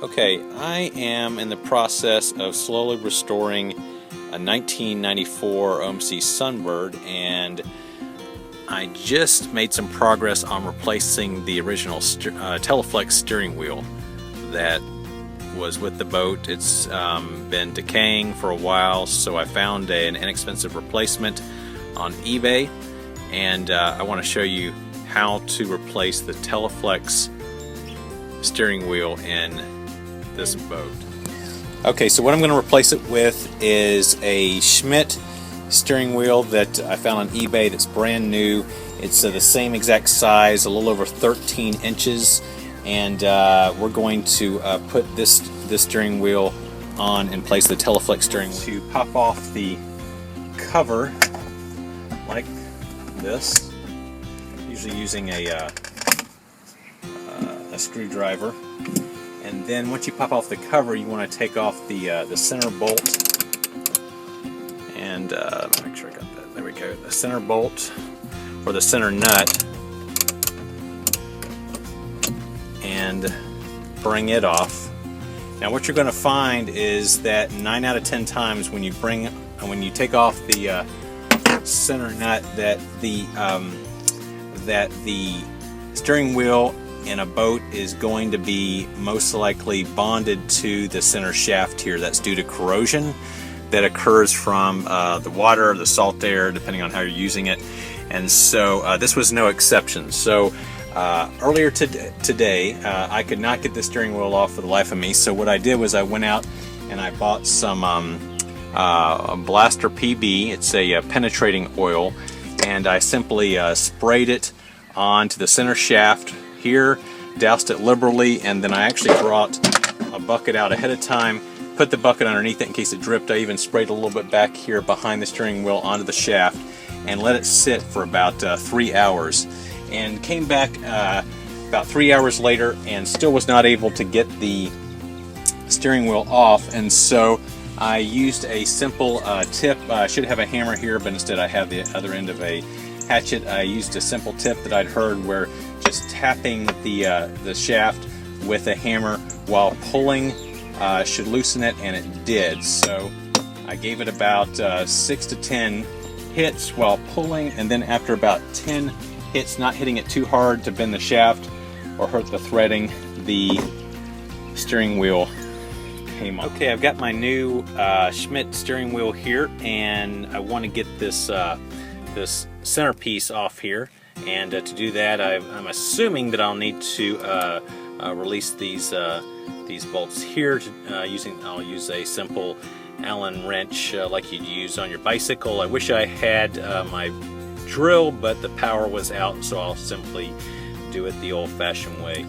Okay, I am in the process of slowly restoring a 1994 OMC Sunbird, and I just made some progress on replacing the original Teleflex steering wheel that was with the boat. It's been decaying for a while, so I found an inexpensive replacement on eBay, and I want to show you how to replace the Teleflex steering wheel in this boat. Okay, so what I'm going to replace it with is a Schmidt steering wheel that I found on eBay that's brand new. It's the same exact size, a little over 13 inches, and we're going to put this steering wheel on in place of the Teleflex steering wheel. To pop off the cover like this, usually using a screwdriver. And then once you pop off the cover, you want to take off the center bolt. And make sure I got that. There we go. The center bolt, or the center nut, and bring it off. Now, what you're going to find is that 9 out of 10 times when you take off the center nut, that the steering wheel in a boat is going to be most likely bonded to the center shaft here. That's due to corrosion that occurs from the water or the salt air, depending on how you're using it. And so this was no exception. So earlier today, I could not get the steering wheel off for the life of me. So what I did was I went out and I bought some Blaster PB. It's a penetrating oil, and I simply sprayed it onto the center shaft here, doused it liberally, and then I actually brought a bucket out ahead of time, put the bucket underneath it in case it dripped. I even sprayed a little bit back here behind the steering wheel onto the shaft and let it sit for about 3 hours, and came back about 3 hours later and still was not able to get the steering wheel off. And so I used a simple tip. I should have a hammer here, but instead I have the other end of a hatchet. I used a simple tip that I'd heard where just tapping the shaft with a hammer while pulling should loosen it, and it did. So I gave it about 6 to 10 hits while pulling, and then after about 10 hits, not hitting it too hard to bend the shaft or hurt the threading, the steering wheel came off. Okay, I've got my new Schmidt steering wheel here, and I want to get this centerpiece off here. And to do that, I'm assuming that I'll need to release these bolts here. I'll use a simple Allen wrench like you'd use on your bicycle. I wish I had my drill, but the power was out, so I'll simply do it the old-fashioned way.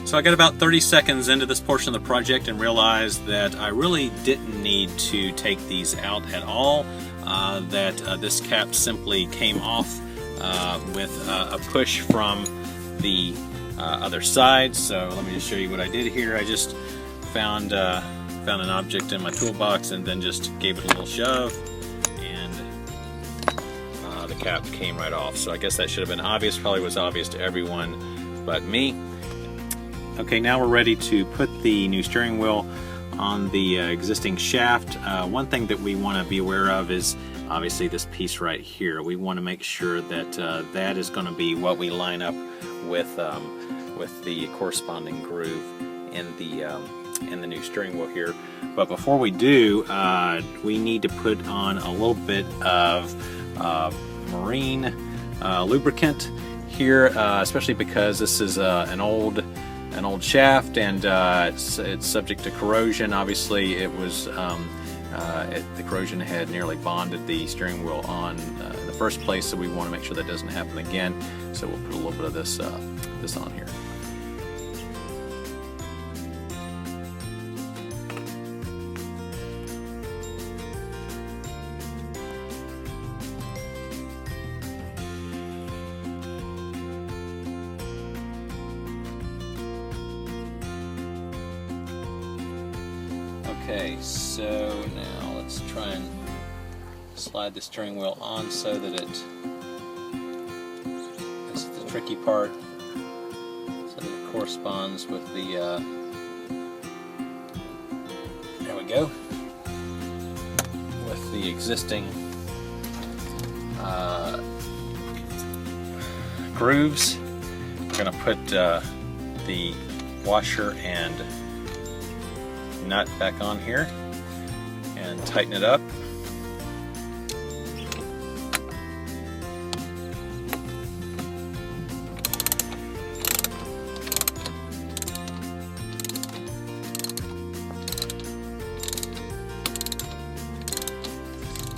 So I got about 30 seconds into this portion of the project and realized that I really didn't need to take these out at all. That this cap simply came off with a push from the other side. So let me just show you what I did here. I just found an object in my toolbox and then just gave it a little shove, and the cap came right off. So I guess that should have been obvious. Probably was obvious to everyone but me. Okay, now we're ready to put the new steering wheel on the existing shaft. One thing that we want to be aware of is obviously this piece right here. We want to make sure that that is going to be what we line up with the corresponding groove in the new steering wheel here. But before we do, we need to put on a little bit of marine lubricant here, especially because this is an old shaft, and it's subject to corrosion. Obviously, it was the corrosion had nearly bonded the steering wheel on in the first place, so we want to make sure that doesn't happen again. So we'll put a little bit of this on here. Okay, so now let's try and slide the steering wheel on so that this is the tricky part, so that it corresponds with the we go. With the existing grooves, we're going to put the washer and nut back on here and tighten it up.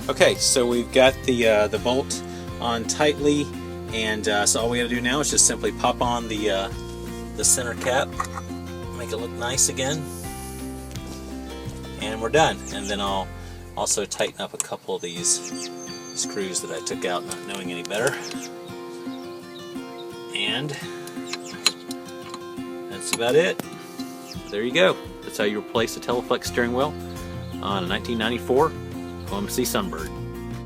Okay, so we've got the bolt on tightly, and so all we got to do now is just simply pop on the center cap, make it look nice again, and we're done. And then I'll also tighten up a couple of these screws that I took out not knowing any better. And that's about it. There you go. That's how you replace a Teleflex steering wheel on a 1994 OMC Sunbird.